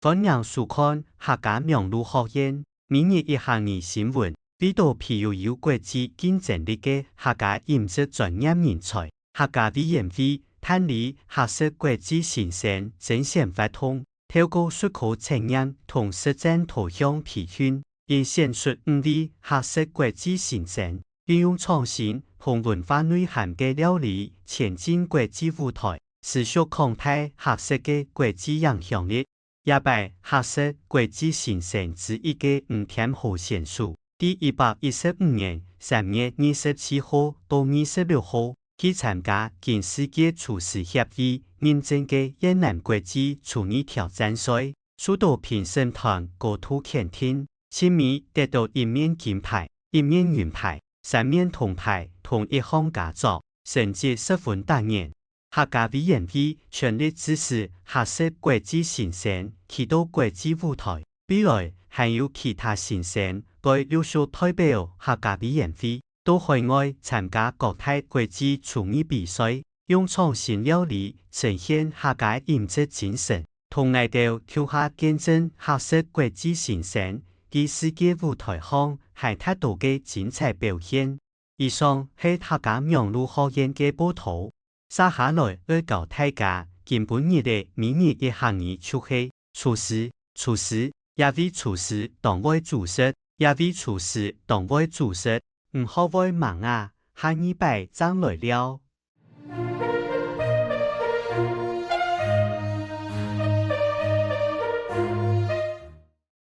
歡迎收看客家名錄學院每日一項語新聞，為到培育有國際競爭力的客家飲食專業人才。客家委員會探理客家國際新生甄選活動，透過術科測驗同實戰圖像培訓，以選出5位客家國際新生，運用創新和文化內涵的料理前進國際舞台，持續擴大客家的國際影響力。也拜客家國際新生之一的吳天豪選手，第115年3月27號到26號去參加今世界廚師協會認證的越南國際廚藝挑戰賽，受到評審團高度肯定，親密得到1面金牌、1面銀牌、3面銅牌同1項佳作，成績十分亮眼。客家委員會全力支持客家國際新生去到國際舞台，未來還有其他新生會陸續代表客家委員會到海外參加各大國際廚藝比賽，用創新料理呈現客家飲食精神，同愛到跳下見證客家國際新生在世界舞台上還達到的精彩表現。以上是客家名錄學院的報道。接下來要教大家今本日的每日一項語就是廚師。廚師，一位廚師當為主食，一位廚師當為主食，唔好為忙啊，下一擺再來了。